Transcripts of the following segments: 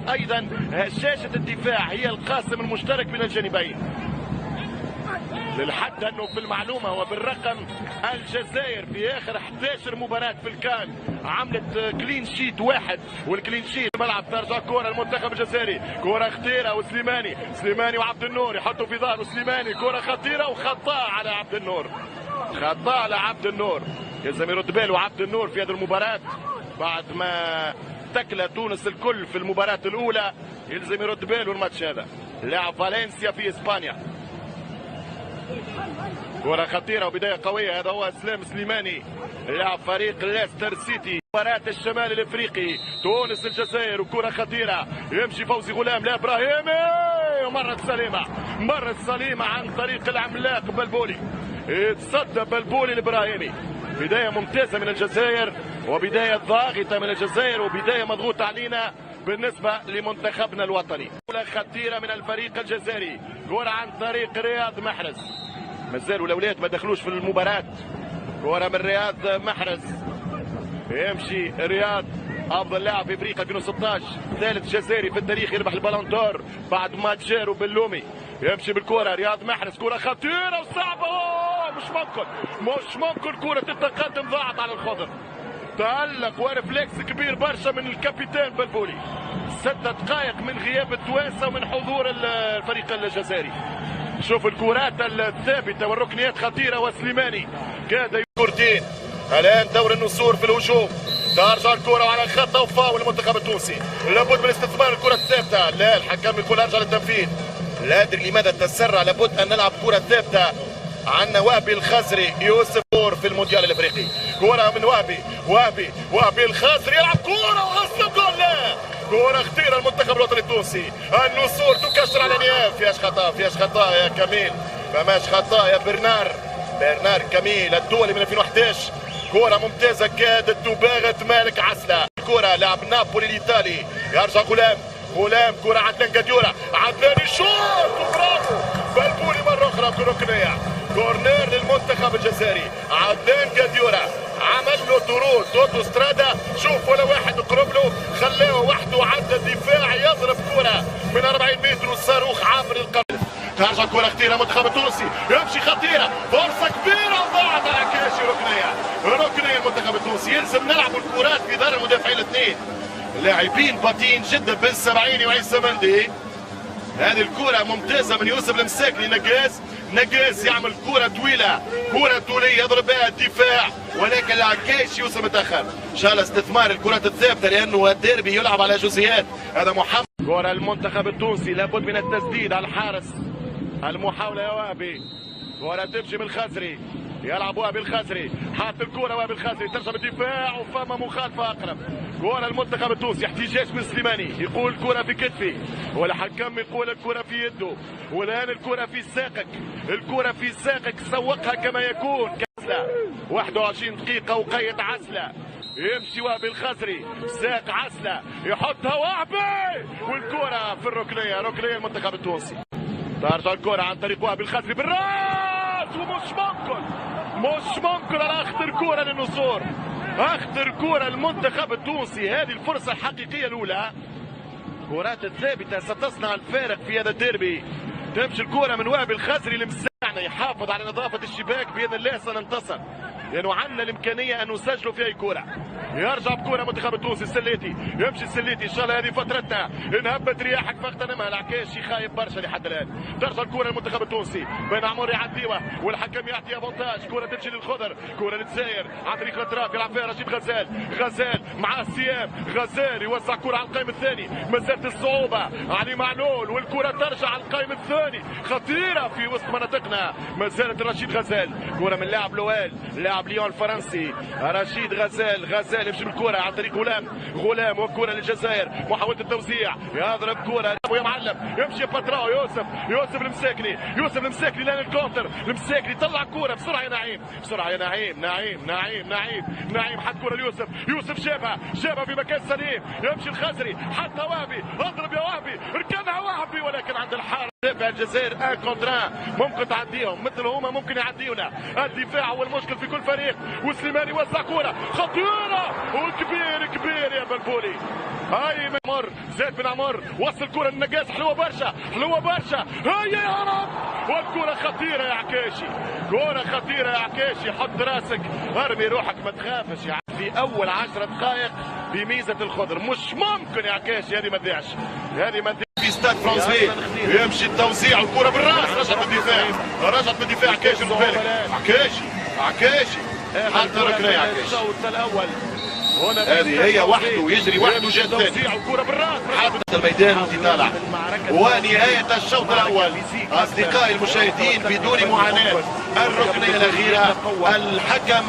ايضا شاشه الدفاع هي القاسم المشترك بين الجانبين. للحد انه في المعلومه وبالرقم الجزائر في اخر 11 مباراه في الكان عملت كلين شيت واحد، والكلين شيت ملعب ترجع كره المنتخب الجزائري. كره خطيره سليماني وعبد النور يحطوا في ظهره سليماني، كره خطيره وخطاء على عبد النور، خطاء على عبد النور. يلزم يرد باله عبد النور في هذه المباراه بعد ما تكلى تونس الكل في المباراة الأولى، يلزم يرد باله الماتش هذا. لاعب فالنسيا في إسبانيا، كرة خطيرة وبداية قوية. هذا هو اسلام سليماني لاعب فريق ليستر سيتي. مباراة الشمال الافريقي تونس الجزائر، وكرة خطيرة يمشي فوزي غلام لابراهيمي، ومرت سليمة عن طريق العملاق بلبولي. يتصدى بلبولي الابراهيمي. بداية ممتازة من الجزائر، وبداية ضاغطة من الجزائر، وبداية مضغوطة علينا بالنسبة لمنتخبنا الوطني. كرة خطيرة من الفريق الجزائري، كرة عن طريق رياض محرز. مازالوا الاولاد ما دخلوش في المباراة. كرة من رياض محرز، يمشي رياض افضل لاعب في افريقيا 2016، ثالث جزائري في التاريخ يربح البالون دور بعد ماتشير وبلومي. يمشي بالكرة رياض محرز، كرة خطيرة وصعبة، مش ممكن كرة التقدم ضاعت على الخضر. تألق ورفلكس كبير برشا من الكابتن بلبولي. 6 دقائق من غياب التوانسة ومن حضور الفريق الجزائري. شوف الكرات الثابتة والركنيات خطيرة، وسليماني كاد كورتين. الآن دور النسور في الهجوم، ترجع الكرة على الخط وفاول المنتخب التونسي. لابد من استثمار الكرة الثابتة. لا، الحكم يقول ارجع للتنفيذ. لا ادري لماذا تسرع، لابد ان نلعب كرة ثابتة. عندنا وهبي الخزري يوسف في المونديال الافريقي. كرة من وهبي الخزري يلعب كرة وغصب جول. لا، كرة خطيرة المنتخب الوطني التونسي. النسور تكسر على نياف. فيهاش خطأ يا كميل، فماش خطأ يا برنار كميل الدولي من 2011. كرة ممتازة كادت تباغت مالك عسلة. كرة لاعب نابولي الايطالي، يرجع غلام كرة عدلان جديورة، عدلان يشوط وبرافو. بلبولي مرة أخرى في ركنية، كورنير للمنتخب الجزائري. عدلان جديورة عمل له طرود اوتوسترادا، شوف ولا واحد قرب له، خلاه وحده عدى الدفاع يضرب كرة من 40 متر والصاروخ عابر القلب. ترجع كرة خطيرة المنتخب التونسي، يمشي خطيرة، فرصة كبيرة وضاعت على كاشي. ركنية المنتخب التونسي. يلزم نلعب الكرات في دار المدافعين الاثنين، لاعبين بطيئين جدا بن سبعيني وعيسى مندي. هذه الكرة ممتازة من يوسف المساكني. نقاز يعمل كرة طويلة، كرة طولية يضرب بها الدفاع، ولكن العكايش يوصل متأخر. إن شاء الله استثمار الكرات الثابتة لأنه الديربي يلعب على جزئيات. هذا محمد. كرة المنتخب التونسي لابد من التسديد على الحارس. المحاولة يا وهبي، كرة تمشي من الخزري، يلعب وهبي الخزري، حاط الكرة وهبي الخزري، ترجع بالدفاع وفما مخالفة أقرب. كرة المنتخب التونسي، احتجاج من سليماني، يقول الكرة في كتفي، والحكم يقول الكرة في يده، والآن الكرة في ساقك، سوقها كما يكون. 21 دقيقة وقيد عسلة، يمشي وهبي الخزري، ساق عسلة، يحطها وهبي، والكرة في الركنية، ركنية المنتخب التونسي. ترجع الكرة عن طريق وهبي الخزري بالراس، ومش ممكن على اخطر كرة للنسور، اخطر كرة المنتخب التونسي. هذه الفرصة الحقيقية الأولى. كرات الثابتة ستصنع الفارق في هذا الديربي. تمشي الكرة من وهبي الخزري لمساعنا يحافظ على نظافة الشباك، بإذن الله سننتصر، لأنه عندنا الإمكانية أن نسجلوا في أي كرة. يرجع بكرة منتخب التونسي. السليتي يمشي، السليتي إن شاء الله هذه فترتنا، إن هبت رياحك فاغتنمها. العكاشي خايب برشا لحد الآن. ترجع الكرة للمنتخب التونسي، بن عمور يعديها والحكم يعطي افونتاج. كرة تمشي للخضر، كرة للجزائر عن طريق الاطراف، يلعب فيها رشيد غزال مع السيام، غزال يوزع كرة على القائم الثاني، مسألة الصعوبة علي معلول، والكرة ترجع على القائم الثاني، خطيرة في وسط مناطقنا. ما زالت رشيد غزال، كرة من لاعب لوال، لاعب ليون الفرنسي، رشيد غزال الجزائر يمشي بالكره عن طريق غلام والكره للجزائر، محاوله التوزيع، يضرب كره يا معلم، يمشي باتراو يوسف المساكني لين الكونتر، المساكني طلع كره بسرعه يا نعيم، بسرعه يا نعيم حط كره ليوسف، يوسف جابها في مكان سليم، يمشي الخزري حتى وهبي، اضرب يا وهبي، ركنها وهبي، ولكن عند الحارس الجزائر 1 كونتر ممكن تعديهم، مثل هما ممكن يعديونا. الدفاع هو المشكل في كل فريق، وسليماني وزع كره خطيره وكبير يا بلبولي. هاي عمر زيد بن عمر وصل كره للنقاس، حلوه برشا هيا يا رب، والكره خطيره يا عكاشي، كره خطيره يا عكاشي، حط راسك ارمي روحك ما تخافش يعني. في اول 10 دقائق بميزه الخضر، مش ممكن يا عكاشي، هذه ما تضيعش، في ستاد فرنسي، يمشي التوزيع والكره بالراس، رجعت من الدفاع عكاشي حتى ركنيه عكاشي. الشوط الاول هذه هي وحده، يجري وحده جد توزيع والكره بالراس، حتى الميدان وطالع. ونهايه الشوط الاول اصدقائي المشاهدين بدون معاناه. الركنيه الاخيره الحكم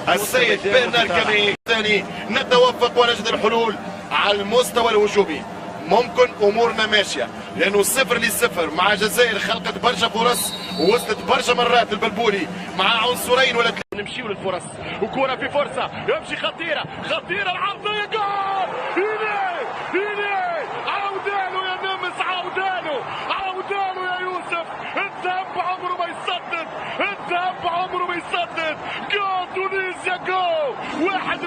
السيد برنار كامي. ثاني نتوفق ونجد الحلول على المستوى الهجومي، ممكن امورنا ماشيه، لانه 0-0 مع الجزائر خلقت برشا فرص ووصلت برشا مرات البلبولي مع عنصرين ولا ثلاثه. نمشيو للفرص وكره في فرصه، يمشي خطيره العرضيه، جول! عودانه يا نمس، عودانه يا يوسف، الذهب عمره ما يسدد، جول تونسيا، جول! واحد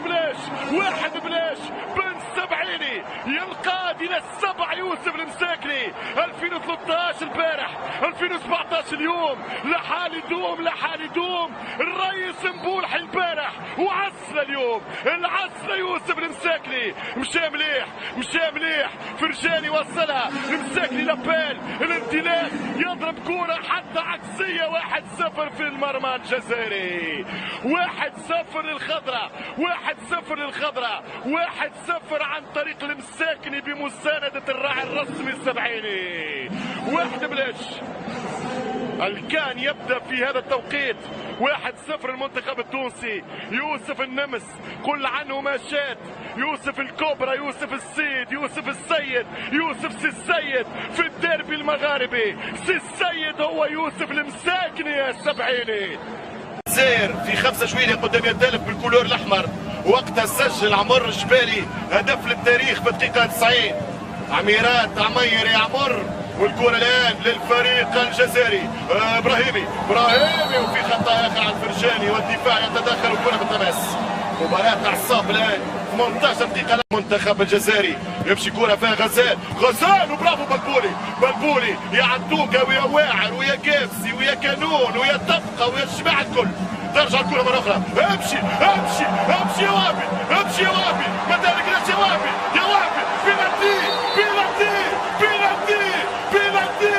بلاش بن سبعيني ينقاد الى السبع، يوسف المساكني 2013 البارح، 2017 اليوم، لحال يدوم الرئيس مبولح البارح، وعسله اليوم، العسله يوسف المساكني، مشى مليح فرجاني وصلها المساكني، لابيل الانطلاق، يضرب كوره حتى عكسيه، 1-0 في المرمى الجزائري، 1-0 للخضراء، 1-0 عن طريق المساكني بمساندة الراعي الرسمي السبعيني. 1 بلاش الكان يبدأ في هذا التوقيت، 1-0 المنتخب التونسي. يوسف النمس قل عنه ما شات، يوسف الكبرى، يوسف السيد، يوسف السيد، يوسف السيد في الديربي المغاربي، السيد هو يوسف المساكني يا السبعيني. الجزائر في 5 شوية قدام يدالف بالكولور الاحمر، وقتها سجل عمر الجبالي هدف للتاريخ في الدقيقة 90. عمير يا عمر، والكرة الآن للفريق الجزائري، ابراهيمي وفي خطأ آخر على الفرجاني، والدفاع يتدخل والكرة بالتماس. مباراة اعصاب الآن 18 دقيقة. المنتخب الجزائري يمشي كرة فيها غزال وبرافو بلبولي يا عدوكة ويا واعر ويا كافسي ويا كانون ويا طبقة ويا الجماعة الكل. ترجع الكرة مرة أخرى، امشي يا وابي، ما تقلقناش يا وابي، بينالتي،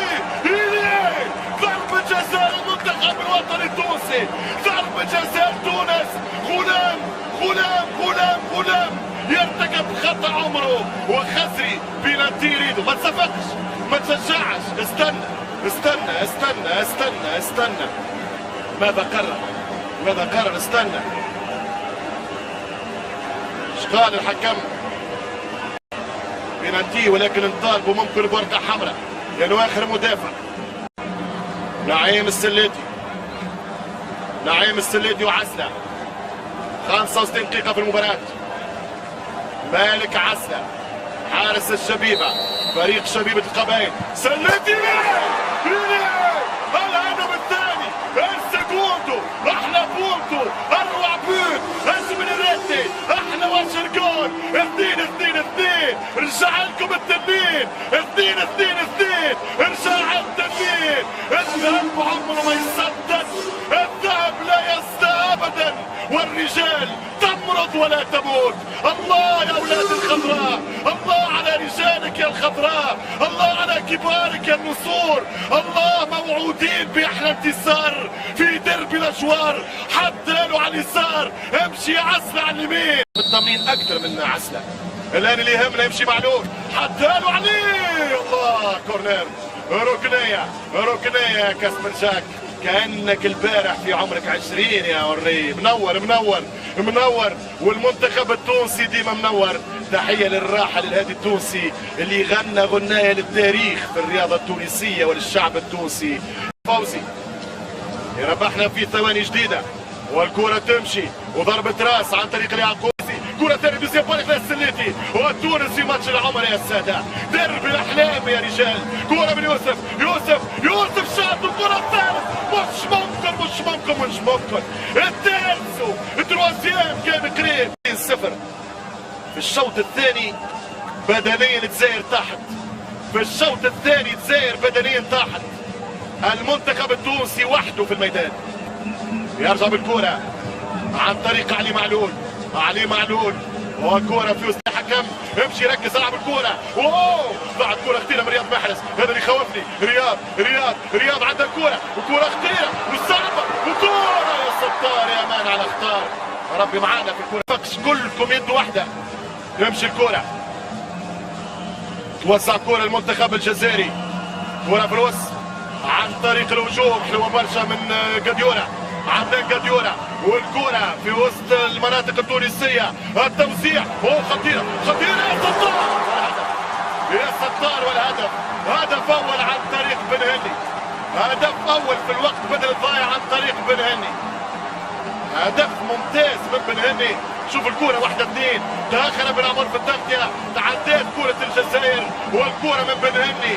ضربة جزاء المنتخب الوطني التونسي، ضربة جزاء تونس. غلام يرتكب خطأ عمره، وخزري بينالتي يريده. ما تصفقش، ما تشجعش، استنى. ماذا قرر؟ استنى. ايش قال الحكم؟ بينالتي، ولكن نطالبوا ممكن بورقة حمراء لأنه آخر مدافع. نعيم السليدي وعسلة، 65 دقيقة في المباراة. مالك عسلة حارس الشبيبة، فريق شبيبة القبائل، سليدي الهدف الثاني، السكوندو، احلى بونتو، اروع بوت، اسم الريتي، احلى وجه الجول. 2-2-2، رجع لكم التنين، 2-2-2، رجع التنين. الذهب عمره ما يسدد، الذهب لا يسدد ابدا، والرجال تمرض ولا تموت. الله يا اولاد الخضراء، الله على رجالك يا الخضراء، الله على كبارك يا النسور، الله موعودين باحلى انتصار في درب الاشوار. حتى له على اليسار، امشي يا عسلة على اليمين، بالتمرين اكثر من عسلة. الان اللي يهمنا يمشي معلول، حتى له عليه، الله كورنر، ركنية كاسبر جاك كأنك البارح في عمرك 20 يا وري. منور منور منور، والمنتخب التونسي ديما منور. تحية للراحل الهادي التونسي اللي غنى غناية للتاريخ في الرياضة التونسية وللشعب التونسي. فوزي يربحنا في ثواني جديدة، والكرة تمشي وضربة راس عن طريق اليعقوبي. كرة ثانية دوزيام بالك للسليتي، وتونس في ماتش العمر يا السادة. درب الأحلام يا رجال. كرة من يوسف، يوسف شاط الكرة الثالث. مش ممكن الثالث تروازيام كان قريب. 0 في الشوط الثاني بدنيا تزاير تحت. في الشوط الثاني تزاير بدنيا تحت. المنتخب التونسي وحده في الميدان. يرجع بالكرة عن طريق علي معلول وكرة في وسط الحكم. امشي ركز العب الكرة. اوه ضاعت كرة خطيرة من رياض محرز، هذا اللي خوفني. رياض عندها كرة وكرة خطيرة وصعبة وكرة يا ستار يا مان على اخطار. ربي معانا في الكرة. فكش كلكم يد واحدة. يمشي الكرة، توزع كرة المنتخب الجزائري. كرة في الوسط عن طريق الهجوم، حلوة برشا من جاديورا. عندنا جاديورا والكرة في وسط المناطق التونسية. التوزيع خطيرة يا ستار والهدف. هدف أول عن طريق بن هني. هدف أول في الوقت بدل الضايع عن طريق بن هني. هدف ممتاز من بن هني. شوف الكرة 1-2، تأخر بن عمر في التغطية، تعدات كرة الجزائر والكرة من بن هني.